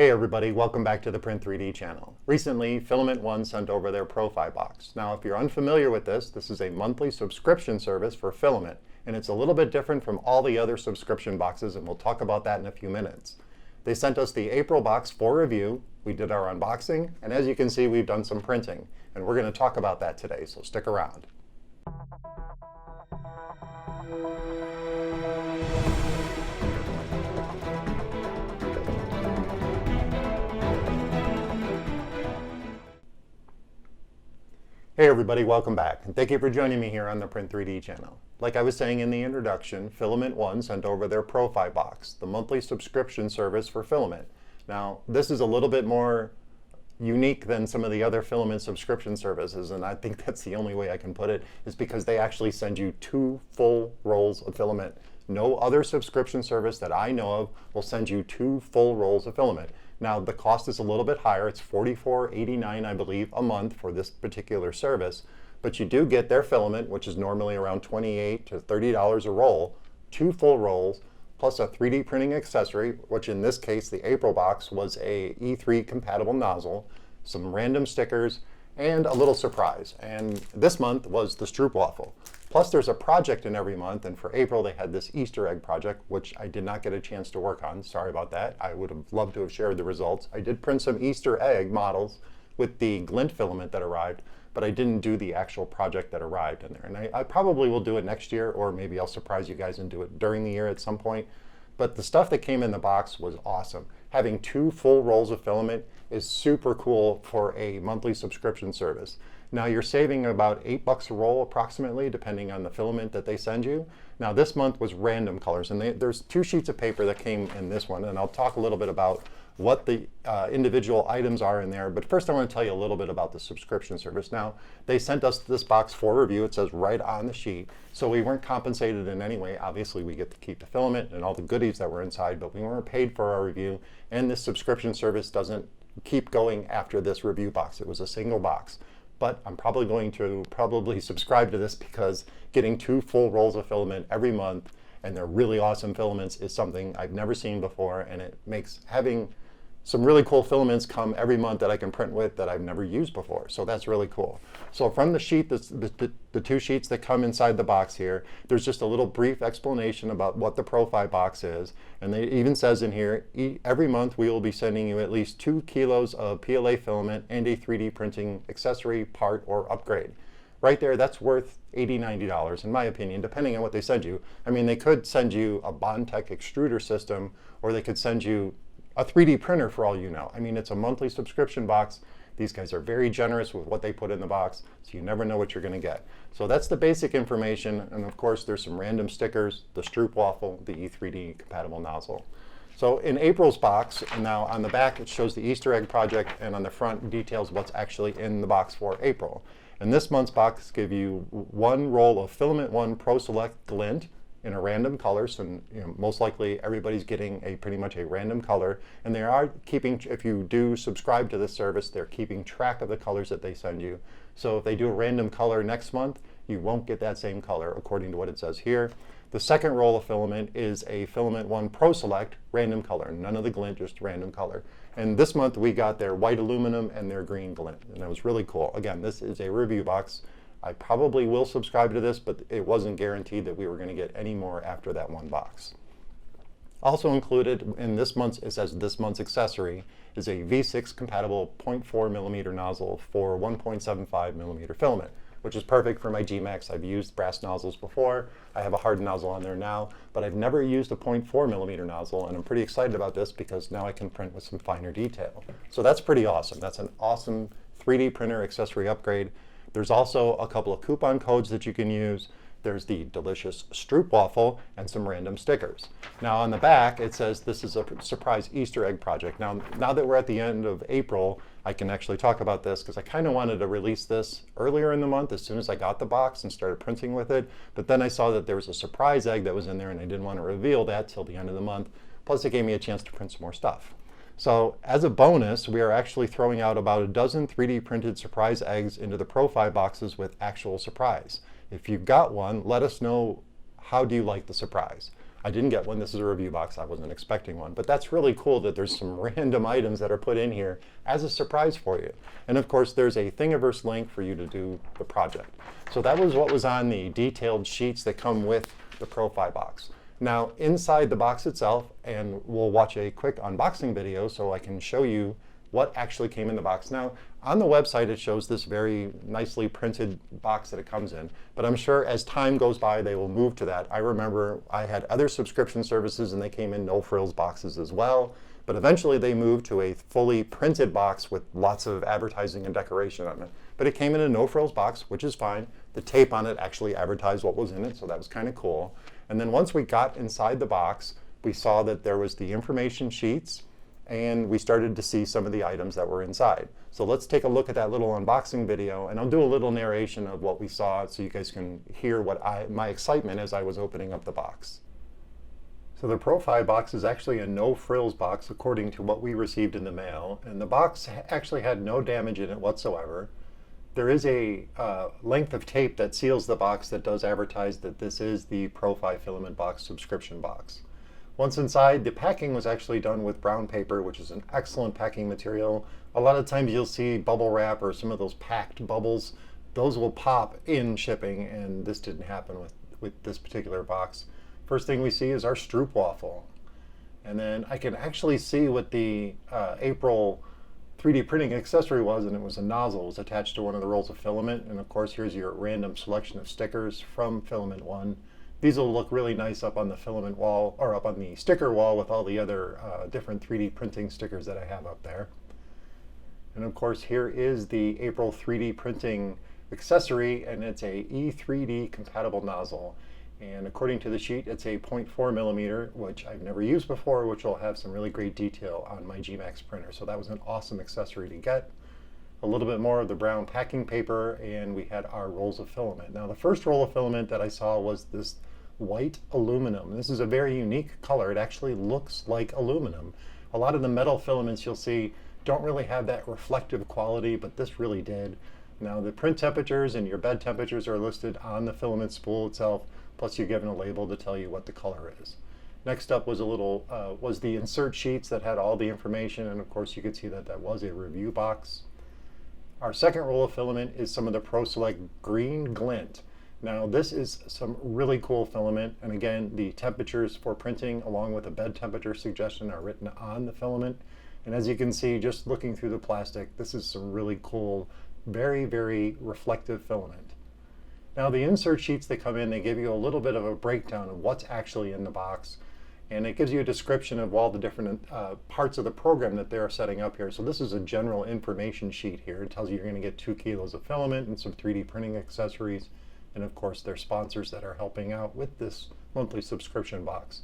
Hey everybody, welcome back to the Print3D channel. Recently, FilamentOne sent over their ProFiBox. Now, if you're unfamiliar with this is a monthly subscription service for Filament, and it's a little bit different from all the other subscription boxes, and we'll talk about that in a few minutes. They sent us the April box for review. We did our unboxing, and as you can see, we've done some printing, and we're going to talk about that today, so stick around. Hey everybody, welcome back, and thank you for joining me here on the Print3D channel. Like I was saying in the introduction, FilamentOne sent over their ProFiBox, the monthly subscription service for Filament. Now, this is a little bit more unique than some of the other Filament subscription services, and I think that's the only way I can put it, is because they actually send you 2 full rolls of filament. No other subscription service that I know of will send you 2 full rolls of filament. Now, the cost is a little bit higher. It's $44.89, I believe, a month for this particular service. But you do get their filament, which is normally around $28 to $30 a roll, 2 full rolls, plus a 3D printing accessory, which in this case, the April box, was a E3 compatible nozzle, some random stickers, and a little surprise. And this month was the Stroopwafel. Plus there's a project in every month, and for April they had this Easter egg project, which I did not get a chance to work on. Sorry about that. I would have loved to have shared the results. I did print some Easter egg models with the glint filament that arrived, but I didn't do the actual project that arrived in there. And I probably will do it next year, or maybe I'll surprise you guys and do it during the year at some point. But the stuff that came in the box was awesome. Having 2 full rolls of filament is super cool for a monthly subscription service. Now you're saving about $8 a roll approximately, depending on the filament that they send you. Now this month was random colors, and there's 2 sheets of paper that came in this one, and I'll talk a little bit about what the individual items are in there. But first I want to tell you a little bit about the subscription service. Now, they sent us this box for review. It says right on the sheet. So we weren't compensated in any way. Obviously, we get to keep the filament and all the goodies that were inside, but we weren't paid for our review. And this subscription service doesn't keep going after this review box. It was a single box. But I'm probably going to subscribe to this because getting 2 full rolls of filament every month, and they're really awesome filaments, is something I've never seen before, and it makes having some really cool filaments come every month that I can print with that I've never used before. So that's really cool. So from the sheet, the 2 sheets that come inside the box here, there's just a little brief explanation about what the ProFiBox is. And it even says in here, every month we will be sending you at least 2 kilos of PLA filament and a 3D printing accessory, part, or upgrade. Right there, that's worth $80, $90 in my opinion, depending on what they send you. I mean, they could send you a Bondtech extruder system, or they could send you a 3D printer for all you know. I mean, it's a monthly subscription box. These guys are very generous with what they put in the box, so you never know what you're going to get. So that's the basic information, and of course there's some random stickers, the Stroopwafel, the E3D compatible nozzle. So in April's box, and now on the back it shows the Easter egg project, and on the front details what's actually in the box for April. And this month's box gives you 1 roll of FilamentOne Pro Select Glint in a random color, so most likely everybody's getting pretty much a random color, and they are keeping, if you do subscribe to this service, they're keeping track of the colors that they send you. So if they do a random color next month, you won't get that same color according to what it says here. The second roll of filament is a FilamentOne Pro Select random color, none of the glint, just random color. And this month we got their white aluminum and their green glint, and that was really cool. Again, this is a review box. I probably will subscribe to this, but it wasn't guaranteed that we were going to get any more after that 1 box. Also included in this month's, it says this month's accessory, is a V6 compatible 0.4mm nozzle for 1.75mm filament, which is perfect for my G-Max. I've used brass nozzles before. I have a hard nozzle on there now, but I've never used a 0.4mm nozzle, and I'm pretty excited about this because now I can print with some finer detail. So that's pretty awesome. That's an awesome 3D printer accessory upgrade. There's also a couple of coupon codes that you can use. There's the delicious Stroopwafel and some random stickers. Now on the back it says this is a surprise Easter egg project. Now that we're at the end of April, I can actually talk about this because I kind of wanted to release this earlier in the month as soon as I got the box and started printing with it. But then I saw that there was a surprise egg that was in there, and I didn't want to reveal that till the end of the month. Plus it gave me a chance to print some more stuff. So as a bonus, we are actually throwing out about a dozen 3D printed surprise eggs into the ProFiBoxes with actual surprise. If you've got one, let us know, how do you like the surprise? I didn't get one. This is a review box. I wasn't expecting one. But that's really cool that there's some random items that are put in here as a surprise for you. And of course, there's a Thingiverse link for you to do the project. So that was what was on the detailed sheets that come with the ProFiBox. Now, inside the box itself, and we'll watch a quick unboxing video so I can show you what actually came in the box. Now, on the website, it shows this very nicely printed box that it comes in, but I'm sure as time goes by, they will move to that. I remember I had other subscription services and they came in no frills boxes as well, but eventually they moved to a fully printed box with lots of advertising and decoration on it. But it came in a no frills box, which is fine. The tape on it actually advertised what was in it, so that was kind of cool. And then once we got inside the box, we saw that there was the information sheets, and we started to see some of the items that were inside. So let's take a look at that little unboxing video, and I'll do a little narration of what we saw so you guys can hear my excitement as I was opening up the box. So the ProFiBox is actually a no frills box according to what we received in the mail, and the box actually had no damage in it whatsoever. There is a length of tape that seals the box that does advertise that this is the Filament Box subscription box. Once inside, the packing was actually done with brown paper, which is an excellent packing material. A lot of times you'll see bubble wrap or some of those packed bubbles. Those will pop in shipping, and this didn't happen with this particular box. First thing we see is our stroopwafel. And then I can actually see what the April 3D printing accessory was, and it was a nozzle. It was attached to one of the rolls of filament. And of course, here's your random selection of stickers from FilamentOne. These will look really nice up on the filament wall, or up on the sticker wall with all the other different 3D printing stickers that I have up there. And of course, here is the April 3D printing accessory, and it's a E3D compatible nozzle. And according to the sheet, it's a 0.4 millimeter, which I've never used before, which will have some really great detail on my G-Max printer. So that was an awesome accessory to get. A little bit more of the brown packing paper, and we had our rolls of filament. Now, the first roll of filament that I saw was this white aluminum. This is a very unique color. It actually looks like aluminum. A lot of the metal filaments you'll see don't really have that reflective quality, but this really did. Now, the print temperatures and your bed temperatures are listed on the filament spool itself, plus you're given a label to tell you what the color is. Next up was the insert sheets that had all the information, and of course you could see that that was a review box. Our second roll of filament is some of the ProSelect Green Glint. Now, this is some really cool filament, and again, the temperatures for printing along with a bed temperature suggestion are written on the filament. And as you can see, just looking through the plastic, this is some really cool, very, very reflective filament. Now, the insert sheets that come in, they give you a little bit of a breakdown of what's actually in the box, and it gives you a description of all the different parts of the program that they're setting up here. So this is a general information sheet here. It tells you you're going to get 2 kilos of filament and some 3D printing accessories, and of course their sponsors that are helping out with this monthly subscription box.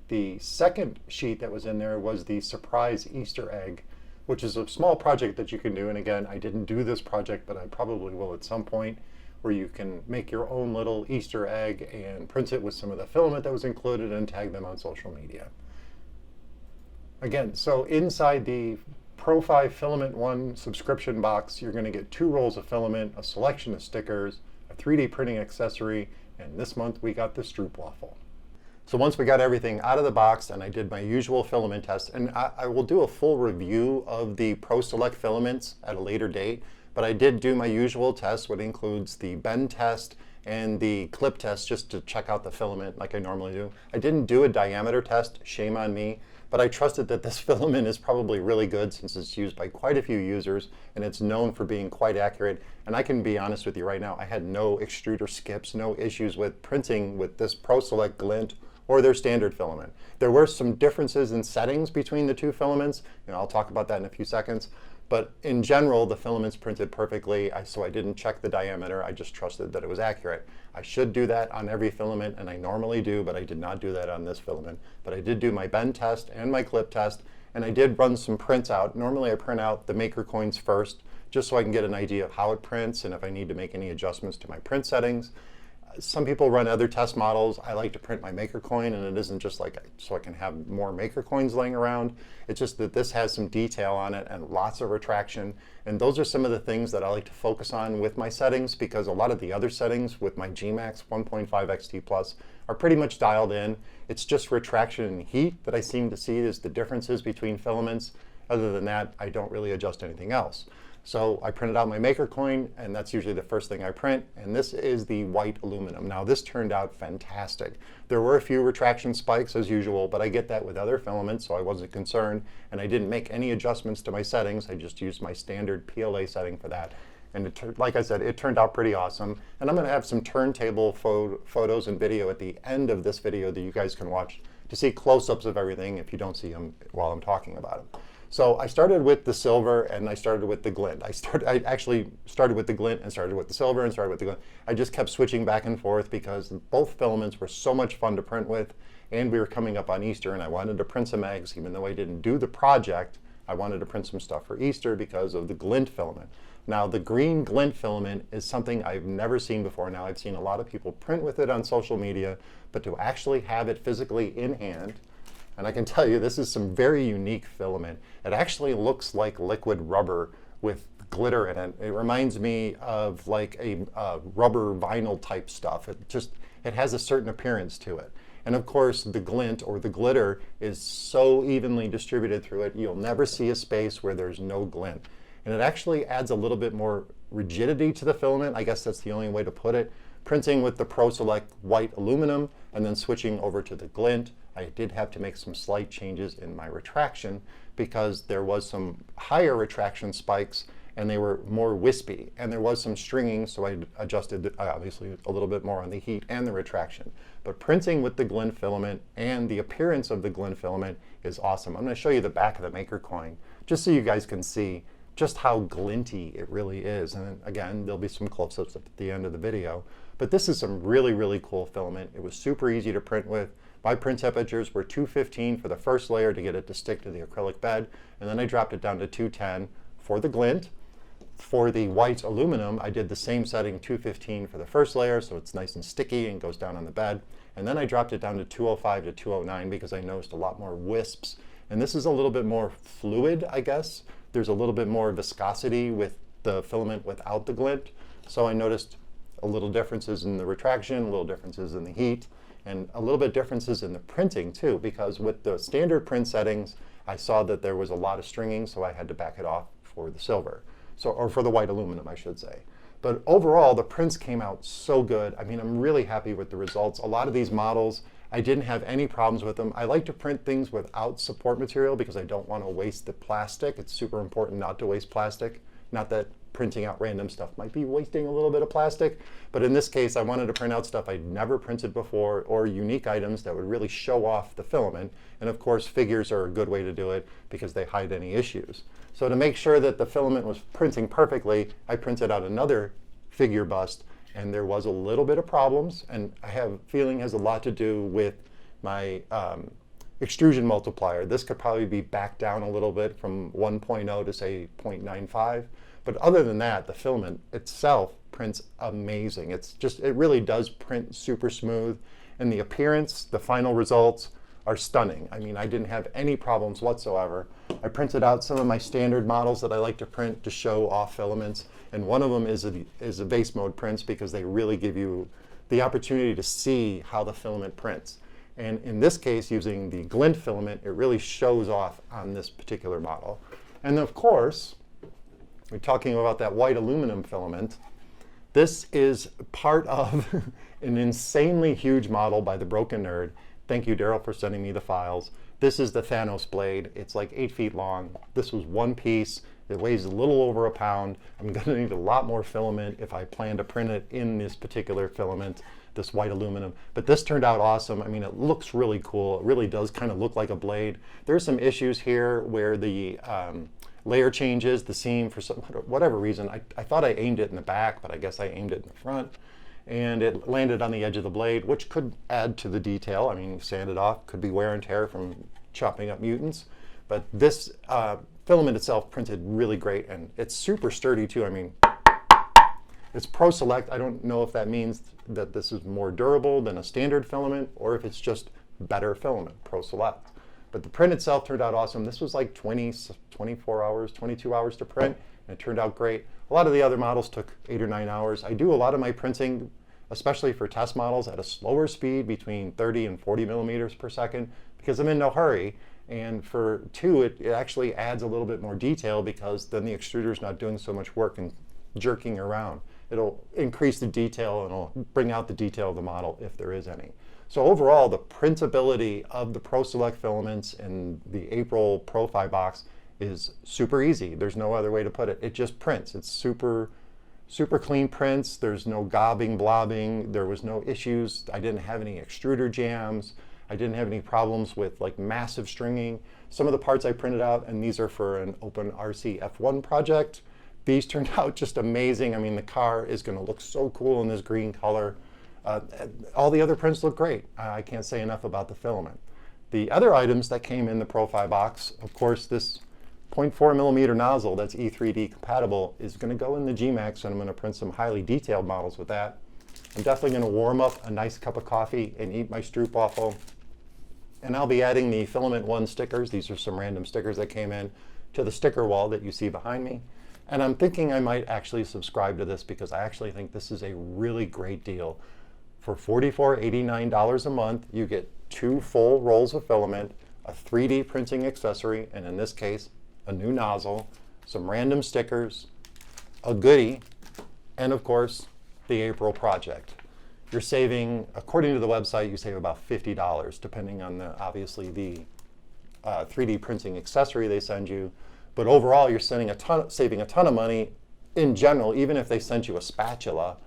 The second sheet that was in there was the surprise Easter egg, which is a small project that you can do. And again, I didn't do this project, but I probably will at some point, where you can make your own little Easter egg and print it with some of the filament that was included and tag them on social media. Again, so inside the FilamentOne subscription box, you're going to get 2 rolls of filament, a selection of stickers, a 3D printing accessory, and this month we got the stroopwafel. So once we got everything out of the box and I did my usual filament test, and I will do a full review of the ProSelect filaments at a later date, but I did do my usual test, which includes the bend test and the clip test just to check out the filament like I normally do. I didn't do a diameter test, shame on me, but I trusted that this filament is probably really good since it's used by quite a few users and it's known for being quite accurate. And I can be honest with you right now, I had no extruder skips, no issues with printing with this ProSelect Glint or their standard filament. There were some differences in settings between the 2 filaments. I'll talk about that in a few seconds. But in general, the filaments printed perfectly, so I didn't check the diameter. I just trusted that it was accurate. I should do that on every filament, and I normally do, but I did not do that on this filament. But I did do my bend test and my clip test, and I did run some prints out. Normally I print out the maker coins first, just so I can get an idea of how it prints and if I need to make any adjustments to my print settings. Some people run other test models. I like to print my maker coin, and it isn't just like so I can have more maker coins laying around. It's just that this has some detail on it and lots of retraction. And those are some of the things that I like to focus on with my settings, because a lot of the other settings with my G-Max 1.5 XT Plus are pretty much dialed in. It's just retraction and heat that I seem to see as the differences between filaments. Other than that, I don't really adjust anything else. So I printed out my maker coin, and that's usually the first thing I print, and this is the white aluminum. Now this turned out fantastic. There were a few retraction spikes as usual, but I get that with other filaments, so I wasn't concerned, and I didn't make any adjustments to my settings. I just used my standard PLA setting for that. And like I said, it turned out pretty awesome. And I'm going to have some turntable photos and video at the end of this video that you guys can watch to see close-ups of everything if you don't see them while I'm talking about them. So I started with the silver and I started with the glint. I actually started with the glint and started with the silver and started with the glint. I just kept switching back and forth because both filaments were so much fun to print with, and we were coming up on Easter and I wanted to print some eggs. Even though I didn't do the project, I wanted to print some stuff for Easter because of the glint filament. Now the green glint filament is something I've never seen before. Now I've seen a lot of people print with it on social media, but to actually have it physically in hand, and I can tell you this is some very unique filament. It actually looks like liquid rubber with glitter in it. It reminds me of like a rubber vinyl type stuff. It has a certain appearance to it. And of course the glint or the glitter is so evenly distributed through it, you'll never see a space where there's no glint. And it actually adds a little bit more rigidity to the filament. I guess that's the only way to put it. Printing with the ProSelect white aluminum and then switching over to the glint, I did have to make some slight changes in my retraction because there was some higher retraction spikes and they were more wispy, and there was some stringing, so I adjusted obviously a little bit more on the heat and the retraction. But printing with the glint filament and the appearance of the glint filament is awesome. I'm going to show you the back of the maker coin just so you guys can see just how glinty it really is. And again, there'll be some close-ups at the end of the video. But this is some really, really cool filament. It was super easy to print with. My print temperatures were 215 for the first layer to get it to stick to the acrylic bed, and then I dropped it down to 210 for the glint. For the white aluminum, I did the same setting, 215 for the first layer, so it's nice and sticky and goes down on the bed. And then I dropped it down to 205 to 209 because I noticed a lot more wisps. And this is a little bit more fluid, I guess. There's a little bit more viscosity with the filament without the glint. So I noticed a little differences in the retraction, a little differences in the heat, and a little bit differences in the printing too, because with the standard print settings, I saw that there was a lot of stringing, so I had to back it off for the silver. Or for the white aluminum, I should say. But overall, the prints came out so good. I mean, I'm really happy with the results. A lot of these models, I didn't have any problems with them. I like to print things without support material because I don't want to waste the plastic. It's super important not to waste plastic. Not that printing out random stuff might be wasting a little bit of plastic, but in this case, I wanted to print out stuff I'd never printed before or unique items that would really show off the filament. And of course, figures are a good way to do it because they hide any issues. So to make sure that the filament was printing perfectly, I printed out another figure bust, and there was a little bit of problems, and I have a feeling has a lot to do with my extrusion multiplier. This could probably be backed down a little bit from 1.0 to say 0.95. But other than that, the filament itself prints amazing. It really does print super smooth, and the appearance, the final results are stunning. I mean, I didn't have any problems whatsoever. I printed out some of my standard models that I like to print to show off filaments, and one of them is a vase mode prints because they really give you the opportunity to see how the filament prints. And in this case, using the glint filament, it really shows off on this particular model. And of course, we're talking about that white aluminum filament. This is part of an insanely huge model by the Broken Nerd. Thank you, Daryl, for sending me the files. This is the Thanos blade. It's like 8 feet long. This was one piece. It weighs a little over a pound. I'm going to need a lot more filament if I plan to print it in this particular filament, this white aluminum. But this turned out awesome. I mean, it looks really cool. It really does kind of look like a blade. There's some issues here where the layer changes, the seam, for whatever reason. I thought I aimed it in the back, but I guess I aimed it in the front. And it landed on the edge of the blade, which could add to the detail. I mean, sand it off, could be wear and tear from chopping up mutants. But this filament itself printed really great, and it's super sturdy too. I mean, it's ProSelect. I don't know if that means that this is more durable than a standard filament or if it's just better filament, ProSelect. But the print itself turned out awesome. This was like 24 hours, 22 hours to print, and it turned out great. A lot of the other models took 8 or 9 hours. I do a lot of my printing especially for test models at a slower speed between 30 and 40 millimeters per second, because I'm in no hurry. And for 2, it actually adds a little bit more detail because then the extruder's not doing so much work and jerking around. It'll increase the detail and it'll bring out the detail of the model if there is any. So overall, the printability of the ProSelect filaments in the April ProFiBox is super easy. There's no other way to put it. It just prints. It's super clean prints. There's no gobbing, blobbing. There was no issues. I didn't have any extruder jams. I didn't have any problems with like massive stringing. Some of the parts I printed out, and these are for an OpenRC F1 project, these turned out just amazing. I mean, the car is going to look so cool in this green color. All the other prints look great. I can't say enough about the filament. The other items that came in the ProFiBox, of course, this 0.4 millimeter nozzle that's E3D compatible is going to go in the G-Max, and I'm going to print some highly detailed models with that. I'm definitely going to warm up a nice cup of coffee and eat my stroopwafel. And I'll be adding the FilamentOne stickers. These are some random stickers that came in to the sticker wall that you see behind me. And I'm thinking I might actually subscribe to this because I actually think this is a really great deal. For $44.89 a month, you get 2 full rolls of filament, a 3D printing accessory, and in this case, a new nozzle, some random stickers, a goodie, and of course, the April project. You're saving, according to the website, you save about $50, depending on obviously the 3D printing accessory they send you. But overall, you're saving a ton of money in general, even if they sent you a spatula,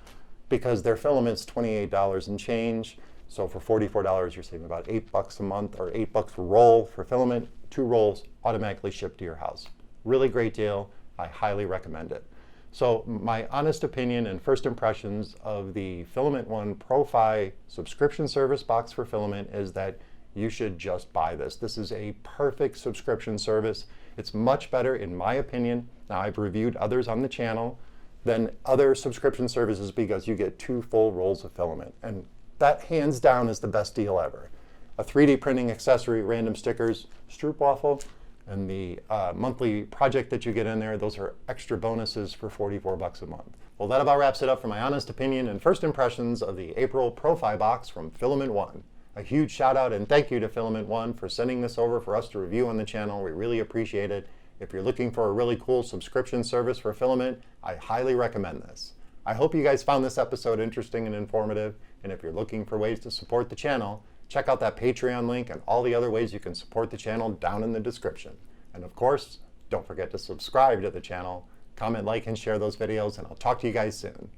because their filament's $28 and change. So for $44, you're saving about $8 a month, or $8 a roll for filament. 2 rolls automatically shipped to your house. Really great deal. I highly recommend it. So my honest opinion and first impressions of the FilamentOne ProFi subscription service box for filament is that you should just buy this. This is a perfect subscription service. It's much better, in my opinion. Now, I've reviewed others on the channel than other subscription services because you get 2 full rolls of filament. And that, hands down, is the best deal ever. A 3D printing accessory, random stickers, stroopwafel, and the monthly project that you get in there, those are extra bonuses for $44 a month. Well, that about wraps it up for my honest opinion and first impressions of the April ProFiBox from FilamentOne. A huge shout out and thank you to FilamentOne for sending this over for us to review on the channel. We really appreciate it. If you're looking for a really cool subscription service for filament, I highly recommend this. I hope you guys found this episode interesting and informative, and if you're looking for ways to support the channel, check out that Patreon link and all the other ways you can support the channel down in the description. And of course, don't forget to subscribe to the channel, comment, like, and share those videos, and I'll talk to you guys soon.